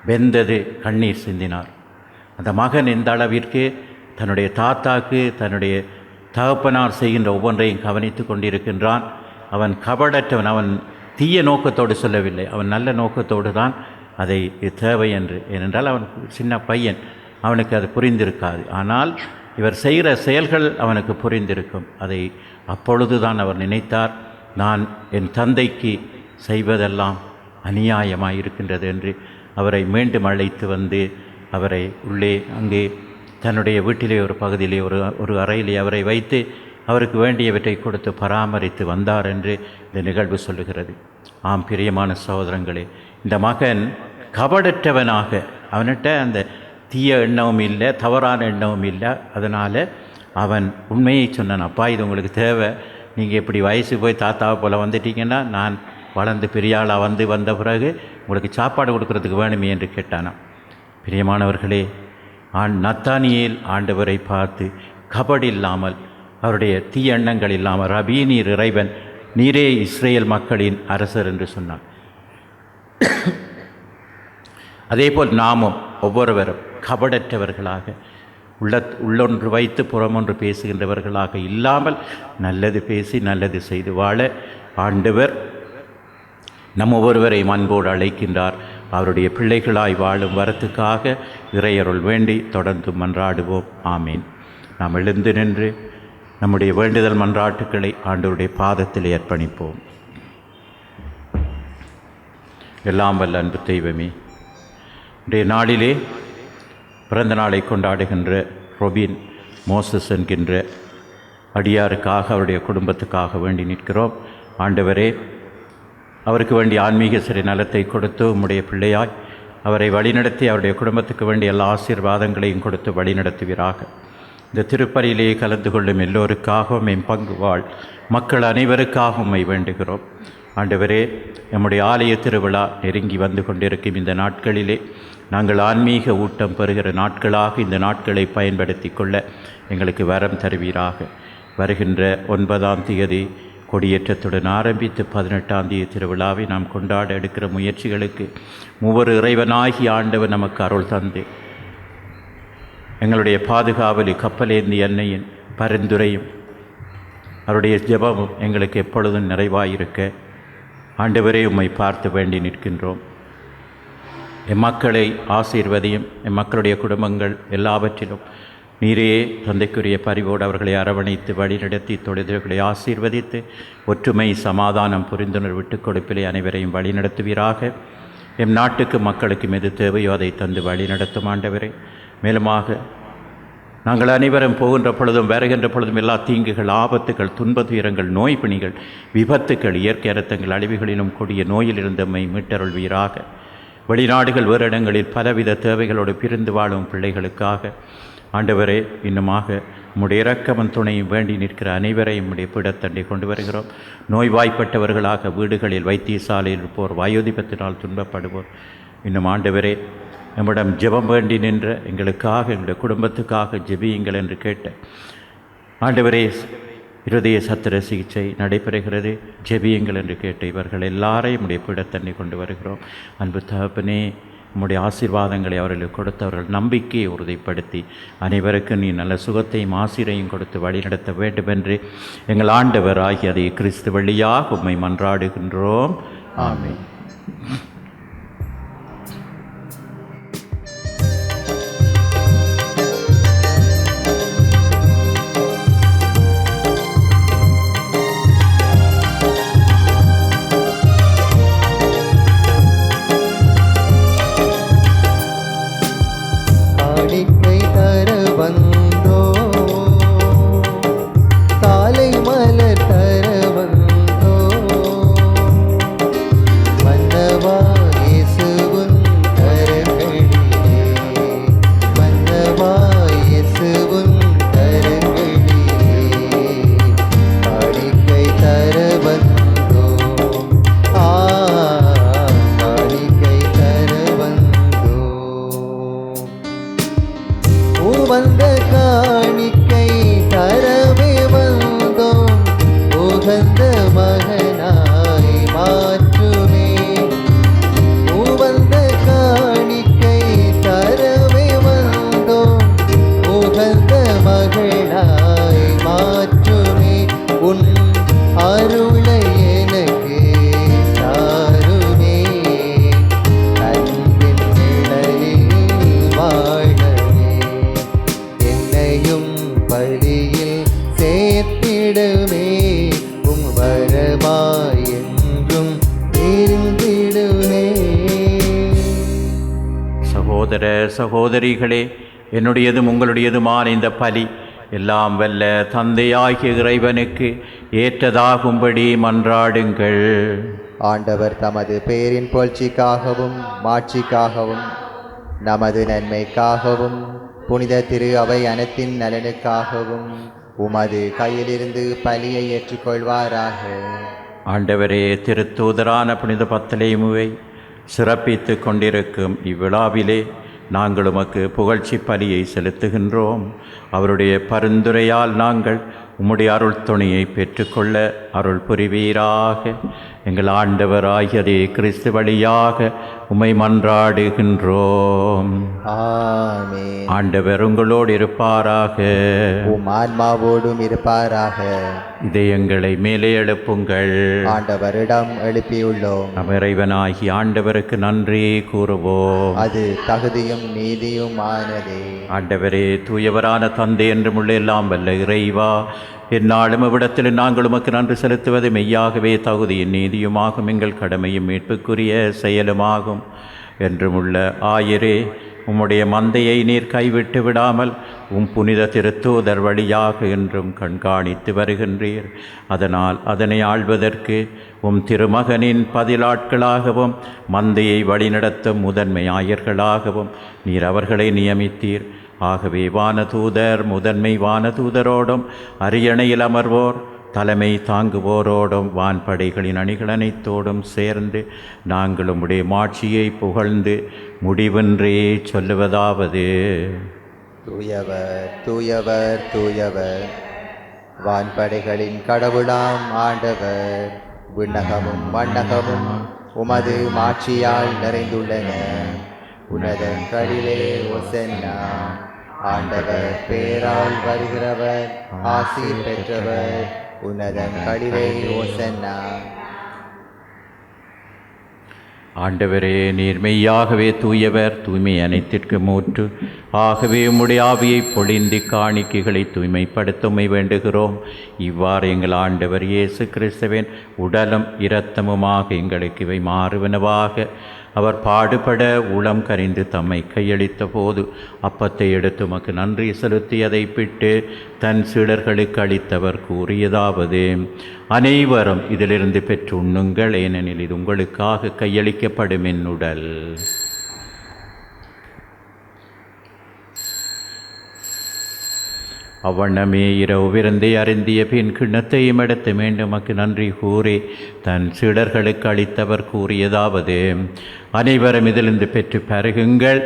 வெந்தது, கண்ணீர் சிந்தினார். அந்த மகன் எந்த அளவிற்கு தன்னுடைய தாத்தாக்கு தன்னுடைய தகப்பனார் செய்கின்ற ஒவ்வொன்றையும் கவனித்து கொண்டிருக்கின்றான். அவன் கபடற்றவன், அவன் தீய நோக்கத்தோடு சொல்லவில்லை, அவன் நல்ல நோக்கத்தோடு தான் அதை தேவை என்று. ஏனென்றால் அவன் சின்ன பையன், அவனுக்கு அது புரிந்திருக்காது. ஆனால் இவர் செய்கிற செயல்கள் அவனுக்கு புரிந்திருக்கும். அதை அப்பொழுது தான் அவர் நினைத்தார், நான் என் தந்தைக்கு செய்வதெல்லாம் அநியாயமாக இருக்கின்றது என்று. அவரை மீண்டும் அழைத்து வந்து அவரை உள்ளே அங்கே தன்னுடைய வீட்டிலே ஒரு பகுதியிலே ஒரு அறையிலே அவரை வைத்து அவருக்கு வேண்டியவற்றை கொடுத்து பராமரித்து வந்தார் என்று இந்த நிகழ்வு சொல்லுகிறது. ஆம் பிரியமான சகோதரங்களே, இந்த மகன் கபடற்றவனாக, அவன்கிட்ட அந்த தீய எண்ணமும் இல்லை, தவறான எண்ணமும் இல்லை. அதனால் அவன் உண்மையை சொன்னான், அப்பா இது உங்களுக்கு தேவை, நீங்கள் இப்படி வயசு போய் தாத்தாவை போல் வந்துட்டீங்கன்னா நான் வளர்ந்து பெரியாளாக வந்த பிறகு உங்களுக்கு சாப்பாடு கொடுக்கறதுக்கு வேணுமே என்று கேட்டானான். பிரியமானவர்களே, நத்தானியேல் ஆண்டவரை பார்த்து கபடு இல்லாமல், அவருடைய தீய எண்ணங்கள் இல்லாமல், ரபீ நீர் இறைவன், நீரே இஸ்ரேல் மக்களின் அரசர் என்று சொன்னார். அதேபோல் நாமும் ஒவ்வொருவரும் கபடற்றவர்களாக, உள்ளொன்று வைத்து புறமொன்று பேசுகின்றவர்களாக இல்லாமல் நல்லது பேசி நல்லது செய்து வாழ ஆண்டவர் நம் ஒவ்வொருவரையும் அன்போடு அழைக்கின்றார். அவருடைய பிள்ளைகளாய் வாழும் வரத்துக்காக இறையருள் வேண்டி தொடர்ந்து மன்றாடுவோம். ஆமீன். நாம் எழுந்து நின்று நம்முடைய வேண்டுதல் மன்றாட்டுக்களை ஆண்டவருடைய பாதத்தில் அர்ப்பணிப்போம். எல்லாம் வல்ல அன்பு தெய்வமே, இன்றைய நாளிலே பிறந்த நாளை கொண்டாடுகின்ற ரொபின் மோசஸ் என்கின்ற அடியாருக்காக, அவருடைய குடும்பத்துக்காக வேண்டி நிற்கிறோம். ஆண்டவரே, அவருக்கு வேண்டிய ஆன்மீக சரி நலத்தை கொடுத்து உம்முடைய பிள்ளையாய் அவரை வழிநடத்தி அவருடைய குடும்பத்துக்கு வேண்டிய எல்லா ஆசீர்வாதங்களையும் கொடுத்து வழிநடத்துவீராக. இந்த திருப்பலியிலே கலந்து கொள்ளும் எல்லோருக்காகவும் என் பங்கு வாழ் மக்கள் அனைவருக்காகவும் உம்மை வேண்டுகிறோம். ஆண்டவரே, நம்முடைய ஆலய திருவிழா நெருங்கி வந்து கொண்டிருக்கும் இந்த நாட்களிலே நாங்கள் ஆன்மீக ஊட்டம் பெறுகிற நாட்களாக இந்த நாட்களை பயன்படுத்தி கொள்ள எங்களுக்கு வரம் தருவீராக. வருகின்ற 9ஆம் தேதி கொடியேற்றத்துடன் ஆரம்பித்து 18ஆம் தேதி திருவிழாவை நாம் கொண்டாட எடுக்கிற முயற்சிகளுக்கு மூவர் இறைவனாகி ஆண்டவர் நமக்கு அருள் தந்து எங்களுடைய பாதுகாவலி கப்பலேந்தி அன்னையின் பரிந்துரையும் அவருடைய ஜெபமும் எங்களுக்கு எப்பொழுதும் நிறைவாயிருக்க ஆண்டவரே உம்மை பார்த்து வேண்டி நிற்கின்றோம். எம்மக்களை ஆசீர்வதியும், எம்மக்களுடைய குடும்பங்கள் எல்லாவற்றிலும் நீரே தந்தைக்குரிய பரிவோடு அவர்களை அரவணைத்து வழிநடத்தி தொழில்களை ஆசீர்வதித்து ஒற்றுமை சமாதானம் புரிந்துணர்வு விட்டுக் கொடுப்பிலே அனைவரையும் வழிநடத்துவீராக. எம் நாட்டுக்கு மக்களுக்கும் எது தேவையோ அதை தந்து வழிநடத்தும் ஆண்டவரே. மேலுமாக நாங்கள் அனைவரும் போகின்ற பொழுதும் வருகின்ற பொழுதும் எல்லா தீங்குகள், ஆபத்துகள், துன்ப துயரங்கள், நோய் பிணிகள், விபத்துக்கள், இயற்கை அர்த்தங்கள், அழிவுகளிலும் கூடிய நோயிலிருந்து நம்மை மீட்டருள்வீராக. வெளிநாடுகள் வேறு இடங்களில் பலவித தேவைகளோடு பிரிந்து வாழும் பிள்ளைகளுக்காக ஆண்டவரே, இன்னுமாக உம்முடைய இரக்கமும் துணையும் வேண்டி நிற்கிற அனைவரையும் உம்முடைய பீடத்தண்டை கொண்டு வருகிறோம். நோய்வாய்ப்பட்டவர்களாக வீடுகளில், வைத்தியசாலையில் இருப்போர், வயோதிபத்தினால் துன்பப்படுவோர், இன்னும் ஆண்டவரே நம்மிடம் ஜெபம் வேண்டி நின்ற எங்களுக்காக, எங்களுடைய குடும்பத்துக்காக ஜெபியுங்கள் என்று கேட்ட ஆண்டவரே, இருதய சத்திர சிகிச்சை நடைபெறுகிறது, ஜெபியுங்கள் என்று கேட்ட இவர்கள் எல்லாரையும் உடைய பீடத்தண்ணி கொண்டு வருகிறோம். அன்பு தகப்பனே, உம்முடைய ஆசீர்வாதங்களை அவர்களுக்கு கொடுத்தவர்கள் நம்பிக்கையை உறுதிப்படுத்தி அனைவருக்கும் நீ நல்ல சுகத்தையும் ஆசிரையும் கொடுத்து வழிநடத்த வேண்டுமென்று எங்கள் ஆண்டவர் ஆகிய அதை கிறிஸ்து வழியாக உம்மை மன்றாடுகின்றோம். ஆமென். காணிக்கை தர வந்தோ, காலை மலர் தர வந்தோ, மன்னவா இயேசுவின் கரங்களிலே, மன்னவா இயேசுவின் கரங்களிலே, காணிக்கை தர வந்தோ, காணிக்கை தர வந்தோ. வந்த காணிக்கை தரவே வந்தோம், உகந்த மகனாய் மாற்றுமே. வந்த காணிக்கை தரவே வந்தோம், உகந்த மகனாய் மாற்றுமே. உன் அருளை எனக்கு தாருமே, அன்பின் நிழலில் வாழவே. என்னையும் பலியில் சேர்த்திடுமே, உம் வரமாய் என்றும் இருந்திடுமே. சகோதர சகோதரிகளே, என்னுடையதும் உங்களுடையதுமான இந்த பலி எல்லாம் வல்ல தந்தையாகிய இறைவனுக்கு ஏற்றதாகும்படி மன்றாடுங்கள். ஆண்டவர் தமது பேரின் புகழ்ச்சிக்காகவும் மாட்சிக்காகவும் நமது நன்மைக்காகவும் புனித திரு அவை அனைத்தின் நலனுக்காகவும் உமது கையிலிருந்து பலியை ஏற்றுக்கொள்வாராக. ஆண்டவரே, திருத்தூதரான புனித பத்தலேமுவை சிறப்பித்து கொண்டிருக்கும் இவ்விழாவிலே நாங்கள் உமக்கு புகழ்ச்சி பலியை செலுத்துகின்றோம். அவருடைய பரிந்துரையால் நாங்கள் உம்முடைய அருள் துணையை பெற்றுக்கொள்ள அருள் புரிவீராக. எங்கள் ஆண்டவர் ஆகியதே கிறிஸ்து வழியாக உம்மை மன்றாடுகின்றோம். ஆமென். ஆண்டவர் உங்களோடு இருப்பாராக. உம் ஆன்மாவோடும் இருப்பாராக. இதயங்களை மேலே எழுப்புங்கள். ஆண்டவரிடம் எழுப்பியுள்ளோம், நம் இறைவனாகி ஆண்டவருக்கு நன்றி கூறுவோம். அது தகுதியும் நீதியும் ஆனதே. ஆண்டவரே, தூயவரான தந்தை என்றும் உள்ள எல்லாம் வல்ல இறைவா, எந்நாளும் இவ்விடத்தில் நாங்கள் உமக்கு நன்றி செலுத்துவது மெய்யாகவே தகுதியின் நீதியுமாகும், எங்கள் கடமையும் மீட்புக்குரிய செயலுமாகும். என்றும் உள்ள ஆயரே, உம்முடைய மந்தையை நீர் கைவிட்டு விடாமல் உம் புனித திருத்தூதர் வழியாக என்றும் கண்காணித்து வருகின்றீர். அதனால் அதனை ஆள்வதற்கு உம் திருமகனின் பதிலாட்களாகவும் மந்தையை வழிநடத்தும் முதன்மை ஆயர்களாகவும் நீர் அவர்களை நியமித்தீர். ஆகவே வானதூதர் முதன்மை வானதூதரோடும் அரியணையில் அமர்வோர் தலைமை தாங்குவோரோடும் வான்படைகளின் அணிகள் அனைத்தோடும் சேர்ந்து நாங்கள் உம்முடைய மாட்சியை புகழ்ந்து முடிவின்றே சொல்லுவதாவது: தூயவர் தூயவர் தூயவர், வான்படைகளின் கடவுளாம் ஆண்டவர். விண்ணகமும் மண்ணகமும் உமது மாட்சியால் நிறைந்துள்ளன. உன்னதங்களிலே ஓசன்னா. ஆண்டவர் பேரால் வருகிறவர் ஆசீர் பெற்றவர். உன்னதங்களிலே ஓசன்னா. ஆண்டவரே, நீர் மெய்யாகவே தூயவர், தூய்மை அனைத்திற்கு மூற்று. ஆகவே உம்முடைய ஆவியை பொழிந்து காணிக்கைகளை தூய்மைப்படுத்த உம்மை வேண்டுகிறோம். இவ்வாறு எங்கள் ஆண்டவர் இயேசு கிறிஸ்துவின் உடலும் இரத்தமுமாக எங்களுக்கு இவை மாறுவனவாக. அவர் பாடுபட உளம் கரிந்து தம்மை கையளித்த போது அப்பத்தை எடுத்து உமக்கு நன்றி செலுத்தி அதை பிட்டு தன் சீடர்களுக்கு அளித்தவர் கூறியதாவது: அனைவரும் இதிலிருந்து பெற்று உண்ணுங்கள், ஏனெனில் இது உங்களுக்காக கையளிக்கப்படும் என் உடல். அவ்வண்ணமே இரவு விருந்தை அருந்திய பின் கிண்ணத்தையும் எடுத்து மீண்டும் உமக்கு நன்றி கூறி தன் சீடர்களுக்கு அளித்தவர் கூறியதாவது: அனைவரும் இதிலிருந்து பெற்று பருகுங்கள்,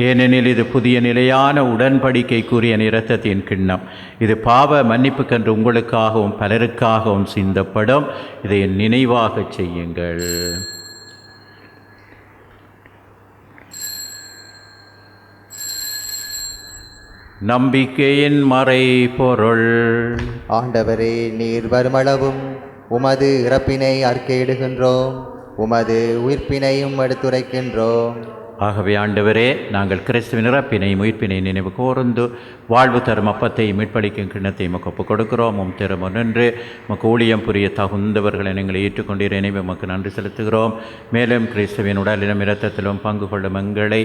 ஏனெனில் இது புதிய நிலையான உடன்படிக்கைக்குரிய இரத்தத்தின் கிண்ணம். இது பாவ மன்னிப்புக்கென்று உங்களுக்காகவும் பலருக்காகவும் சிந்தப்படும். இதை நினைவாகச் செய்யுங்கள். நம்பிக்கையின் மறைபொருள். ஆண்டவரே, நீர் வருமளவும் உமது இறப்பினை அறிக்கையிடுகின்றோம், உமது உயிர்ப்பினையும் எடுத்துரைக்கின்றோம். ஆகவே ஆண்டவரே, நாங்கள் கிறிஸ்துவின் இறப்பினை உயிர்ப்பினை நினைவு கூர்ந்து வாழ்வு தரும் அப்பத்தை மீட்பளிக்கும் கிண்ணத்தை உமக்கு ஒப்புக் கொடுக்கிறோம். திரும்ப நின்று உமக்கு ஊழியம் புரிய தகுந்தவர்களை எங்களை ஏற்றுக்கொண்டீர். எனவே உமக்கு நன்றி செலுத்துகிறோம். மேலும் கிறிஸ்துவின் உடலிலும் இரத்தத்திலும் பங்கு கொள்ளும் எங்களை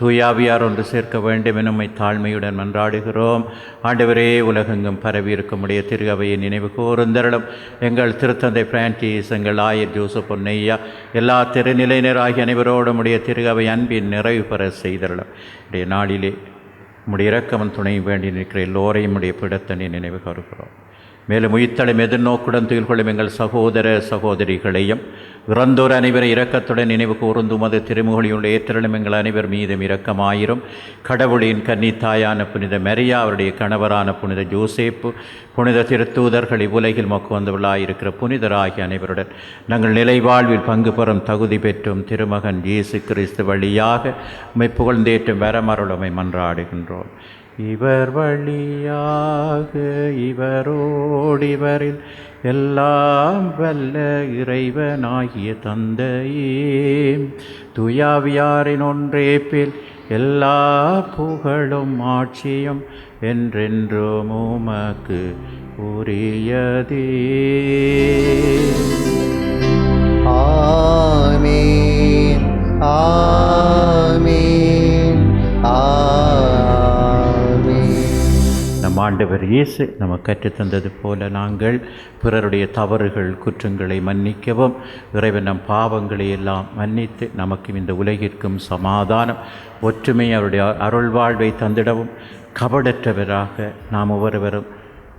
தூயாவியார் ஒன்று சேர்க்க வேண்டும் என உம்மை தாழ்மையுடன் மன்றாடுகிறோம். ஆண்டவரே, உலகெங்கும் பரவி இருக்கும்படிய திரு அவையை நினைவு கூர்ந்தருளும். எங்கள் திருத்தந்தை பிரான்சிஸ், எங்கள் ஆயர் ஜோசப் பொன்னையா, எல்லா திருநிலையினராகிய அனைவரோடும் உடைய திரு அவை அன்பின் நிறைவு பெற செய்தருளும். இடைய நாளிலே உம்முடைய இரக்கமன் துணை வேண்டி நிற்கிற எல்லோரையும் உடைய பிடத்தனை நினைவு கூறுகிறோம். மேலும் உயிர்த்தலும் எதிர்நோக்குடன் துயில் கொள்ளும் எங்கள் சகோதர சகோதரிகளையும் இறந்தோர் அனைவரை இரக்கத்துடன் நினைவு கூர்ந்து உமது திருமுகொழியுள்ள ஏற்றலும் எங்கள் அனைவர் மீதும் இரக்கமாயிரும். கடவுளின் கன்னித்தாயான புனித மரியா, அவருடைய கணவரான புனித ஜோசேப்பு, புனித திருத்தூதர்கள், இவ்வுலகில் மொக்கு வந்தவர்களாயிருக்கிற புனிதராகிய அனைவருடன் நாங்கள் நிலைவாழ்வில் பங்கு பெறும் தகுதி பெற்றும் திருமகன் இயேசு கிறிஸ்து வழியாக உம்மை புகழ்ந்தேற்றும் வரமருளுமை மன்றாடுகின்றோம். இவர் வழியாக இவரோடிவரில் எல்லாம் வல்ல இறைவனாகிய தந்தையே, துயாவியாரின் ஒன்றேப்பில் எல்லா புகழும் ஆட்சியும் என்றென்றும் உமக்கு உரியதே. ஆமீன், ஆமீன், ஆமீன். நம் ஆண்டவர் இயேசு நமக்கு கற்றுத்தந்தது போல நாங்கள் பிறருடைய தவறுகள் குற்றங்களை மன்னிக்கவும், இறைவன் நம் பாவங்களை எல்லாம் மன்னித்து நமக்கும் இந்த உலகிற்கும் சமாதானம் ஒற்றுமை அவருடைய அருள் வாழ்வை தந்திடவும் கபடற்றவராக நாம் ஒவ்வொருவரும்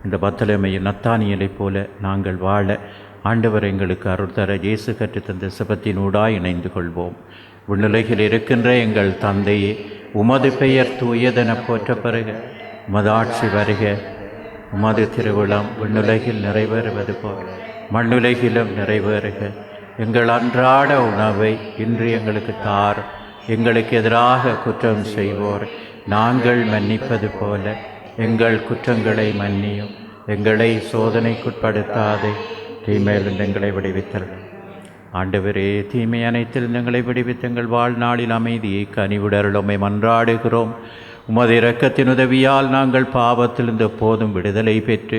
இந்த பத்தலமையும் நத்தானியலைப் போல நாங்கள் வாழ ஆண்டவர் எங்களுக்கு அருள் தர இயேசு கற்றுத்தந்த சிபத்தினூடாய் இணைந்து கொள்வோம். விண்ணுலகில் இருக்கின்ற எங்கள் தந்தையே, உமது பெயர் தூயதென போற்ற பிறகு உமது ஆட்சி வருக. உமது திருவிழம் விண்ணுலகில் நிறைவேறுவது போல் மண்ணுலகிலும் நிறைவேறுக. எங்கள் அன்றாட உணவை இன்று எங்களுக்கு தார். எங்களுக்கு எதிராக குற்றம் செய்வோர் நாங்கள் மன்னிப்பது போல எங்கள் குற்றங்களை மன்னியும். எங்களை சோதனைக்குட்படுத்தாதே, தீமையிலிருந்து எங்களை விடுவித்தருளும். ஆண்டவரே, தீமை அனைத்திலிருந்து எங்களை விடுவித்து எங்கள் வாழ்நாளில் அமைதியை கனிவுடருளுமை மன்றாடுகிறோம். உமது இரக்கத்தின் உதவியால் நாங்கள் பாவத்திலிருந்து எப்போதும் விடுதலை பெற்று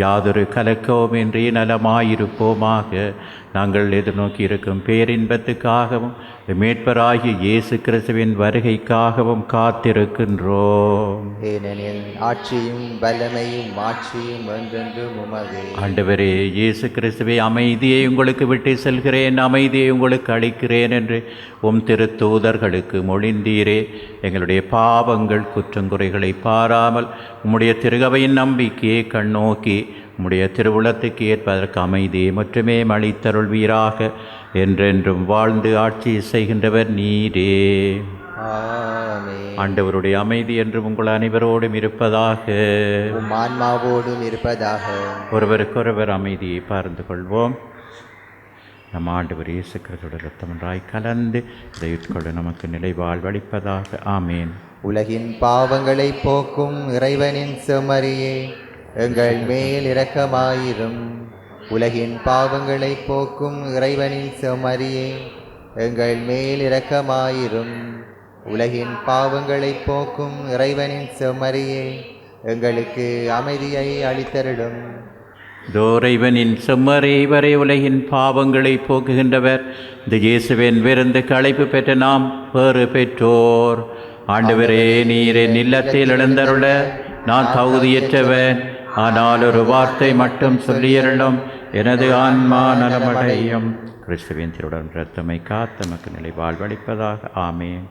யாதொரு கலக்கவுமின்றி நலமாயிருப்போமாக. நாங்கள் எதிர்நோக்கி இருக்கும் பேரின்பத்துக்காகவும் மீட்பராகிய இயேசு கிறிஸ்துவின் வருகைக்காகவும் காத்திருக்கின்றோம். ஏனெனில் ஆட்சியும் வல்லமையும் மாட்சியும் என்றென்றும் உமதே. ஆண்டவரே இயேசு கிறிஸ்துவை, அமைதியை உங்களுக்கு விட்டு செல்கிறேன், அமைதியை உங்களுக்கு அளிக்கிறேன் என்று உம் திருத்தூதர்களுக்கு மொழிந்தீரே. எங்களுடைய பாவங்கள் குற்றங்குறைகளை பாராமல் உம்முடைய திருகவையின் நம்பிக்கையை கண்ணோக்கி உம்முடைய திருவுளத்துக்கு ஏற்பதற்கு அமைதியை மட்டுமே அளித்தருள்வீராக. என்றென்றும் வாழ்ந்து ஆட்சி செய்கின்றவர் நீரே. ஆமென். ஆண்டவருடைய அமைதி என்றும் உங்கள் அனைவரோடும் இருப்பதாக, உம் ஆன்மாவோடும் இருப்பதாக. ஒருவருக்கொருவர் அமைதியை பகிர்ந்து கொள்வோம். நம் ஆண்டவர் இயேசு கிறிஸ்துவின் இரத்தம் ஒன்றாய் கலந்து இதை உட்கொள்ள நமக்கு நிலை வாழ்வளிப்பதாக. ஆமேன். உலகின் பாவங்களை போக்கும் இறைவனின் செம்மறியே, எங்கள் மேல் இரக்கமாயிரும். உலகின் பாவங்களை போக்கும் இறைவனின் செம்மறியே, எங்கள் மேல் இரக்கமாயிரும். உலகின் பாவங்களை போக்கும் இறைவனின் செம்மறியே, எங்களுக்கு அமைதியை அளித்தருளும். இறைவனின் செம்மறி வரை உலகின் பாவங்களை போக்குகின்றவர் இந்த இயேசுவின் விருந்து அழைப்பு பெற்ற நாம் பேறு பெற்றோர். ஆண்டவரே, நீர் என் இல்லத்தில் எழுந்தருள நான் தகுதியற்றவன். ஆனால் ஒரு வார்த்தை மட்டும் சொல்லியருளும், எனது ஆன்மா நலமடையும். கிறிஸ்துவின் திருடன் இரத்தமை காத்தமக்கு நிலை வாழ்வளிப்பதாக. ஆமென்.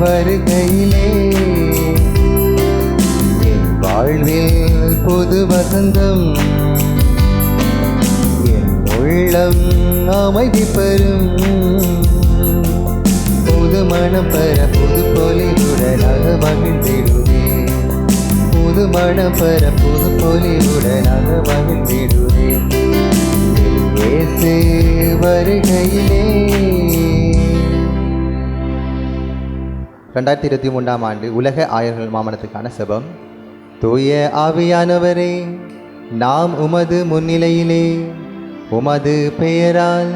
வருகையிலே என் வாழ்வில் புது வசந்தம், என் உள்ளம் அமைதி பெறும். புது மனம் பெற புது பொலிவுடனாக மகிழ்ந்திடுவேன். புது மனம் பெற புது பொலிவுடனாக மகிழ்ந்திடுவேன். இயேசு வருகையிலே. 2023 ஆண்டு உலக ஆயர்கள் மாமணத்துக்கான செபம். தூய ஆவியானவரே, நாம் உமது முன்னிலையிலே உமது பெயரால்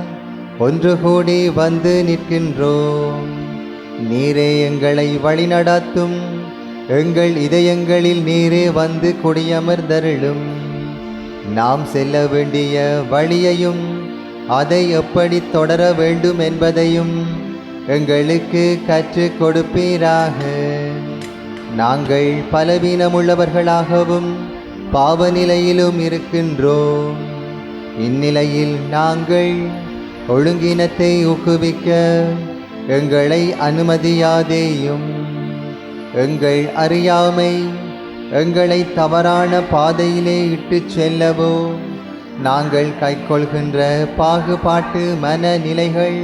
ஒன்று கூடி வந்து நிற்கின்றோம். நீரே எங்களை வழிநடத்தும். எங்கள் இதயங்களில் நீரே வந்து குடியமர்ந்தருளும். நாம் செல்ல வேண்டிய வழியையும் அதை எப்படி தொடர வேண்டும் என்பதையும் எங்களுக்கு கற்றுக் கொடுப்பீராக. நாங்கள் பலவீனமுள்ளவர்களாகவும் பாவ நிலையிலும் இருக்கின்றோம். இந்நிலையில் நாங்கள் ஒழுங்கினத்தை ஊக்குவிக்க எங்களை அனுமதியாதேயும். எங்கள் அறியாமை எங்களை தவறான பாதையிலே இட்டுச் செல்லவோ, நாங்கள் கைக்கொள்கின்ற பாகுபாட்டு மனநிலைகள்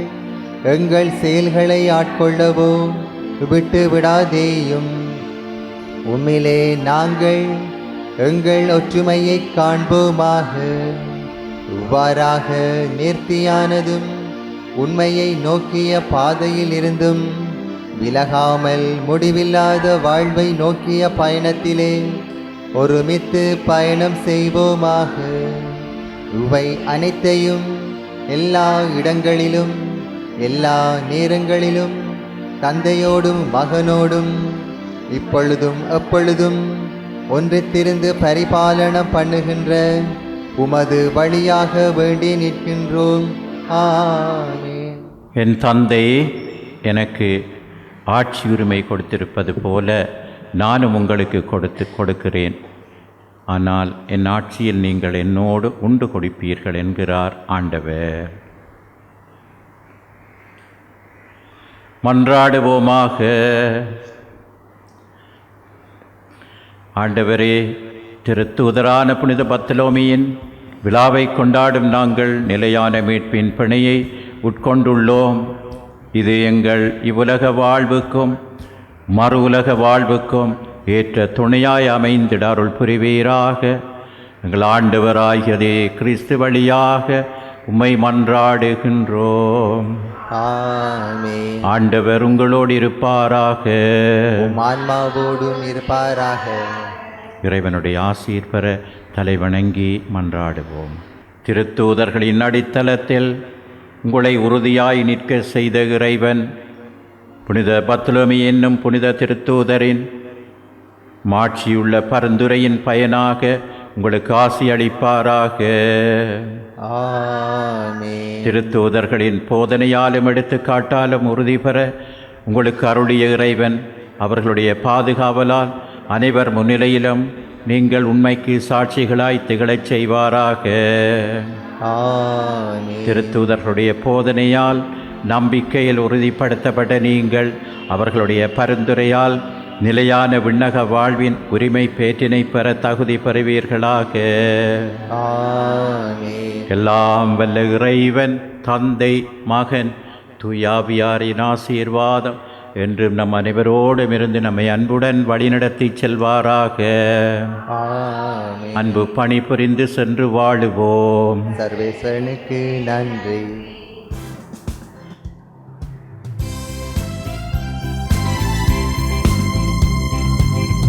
எங்கள் செயல்களை ஆட்கொள்ளவோ விட்டு விடாதேயும். உம்மிலே நாங்கள் எங்கள் ஒற்றுமையை காண்போமாக. இவ்வாறாக நேர்த்தியானதும் உண்மையை நோக்கிய பாதையில் இருந்தும் விலகாமல் முடிவில்லாத வாழ்வை நோக்கிய பயணத்திலே ஒருமித்து பயணம் செய்வோமாக. இவை அனைத்தையும் எல்லா இடங்களிலும் எல்லா நேரங்களிலும் தந்தையோடும் மகனோடும் இப்பொழுதும் எப்பொழுதும் ஒன்றித்திருந்து பரிபாலனம் பண்ணுகின்ற உமது வழியாக வேண்டி நிற்கின்றோம். ஆமென். என் தந்தை எனக்கு ஆட்சி உரிமை கொடுத்திருப்பது போல நானும் உங்களுக்கு கொடுக்கிறேன். ஆனால் என் ஆட்சியில் நீங்கள் என்னோடு உண்டு கொடுப்பீர்கள் என்கிறார் ஆண்டவர். மன்றாடுவோமாக. ஆண்டவரே, திருத்தூதரான புனித பர்த்தலோமியின் விழாவை கொண்டாடும் நாங்கள் நிலையான மீட்பின் பிணையை உட்கொண்டுள்ளோம். இது எங்கள் இவ்வுலக வாழ்வுக்கும் மறு உலக வாழ்வுக்கும் ஏற்ற துணையாய் அமைந்திட அருள் புரிவீராக. எங்கள் ஆண்டவராகியதே கிறிஸ்து வழியாக உம்மை மன்றாடுகின்றோம். ஆமென். ஆண்டவர் உங்களோடு இருப்பாராக. உம் ஆன்மாவோடும் இருப்பாராக. இறைவனுடைய ஆசீர் பெற தலைவணங்கி மன்றாடுவோம். திருத்தூதர்களின் அடித்தளத்தில் உங்களை உறுதியாய் நிற்க செய்த இறைவன் புனித பர்த்தலோமி என்னும் புனித திருத்தூதரின் மாட்சியுள்ள பரிந்துரையின் பயனாக உங்களுக்கு ஆசி அளிப்பாராக. ஆமென். திருத்தூதர்களின் போதனையாலும் எடுத்துக்காட்டாலும் உறுதி பெற உங்களுக்கு அருளிய இறைவன் அவர்களுடைய பாதுகாவலால் அனைவர் முன்னிலையிலும் நீங்கள் உண்மைக்கு சாட்சிகளாய் திகழச் செய்வாராக. ஆமென். திருத்தூதர்களுடைய போதனையால் நம்பிக்கையில் உறுதிப்படுத்தப்பட்ட நீங்கள் அவர்களுடைய பரிந்துரையால் நிலையான விண்ணக வாழ்வின் உரிமை பேற்றினை பெற தகுதி பெறுவீர்களாக. ஆமென். எல்லாம் வல்ல இறைவன் தந்தை மகன் தூயாவியாரின் ஆசீர்வாதம் என்றும் நம் அனைவரோடும் இருந்து நம்மை அன்புடன் வழிநடத்தி செல்வாராக. ஆமென். அன்பு பணி புரிந்து சென்று வாழுவோம். சர்வேஸ்வரனுக்கு நன்றி.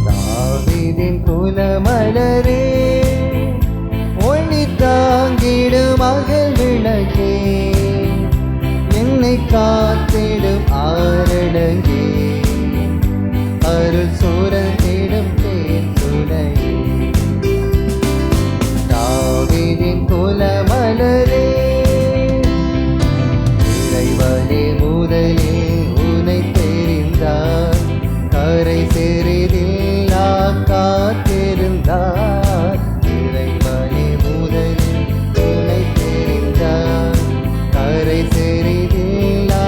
தாவீதின் குலமலரே, ஒளி தாங்கிடும் அகல் விளக்கே, என்னை காத்திடும் ஆரணங்கே, அருள் சூரத்திடும் தேன் சுனையே. தாவீதின் குலமலரே, இறைவனே முதலில் உனை தெரிந்தார், கரை சிறிதில்லா காத்திருந்தார். இறைவனே முதலில் உனை தெரிந்தார், கரை சிறிதில்லா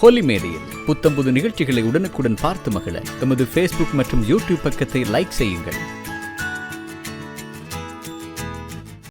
ஹோலி மேடையில் புத்தம்புது நிகழ்ச்சிகளை உடனுக்குடன் பார்த்து மகிழ எமது ஃபேஸ்புக் மற்றும் யூடியூப் பக்கத்தை லைக் செய்யுங்கள்.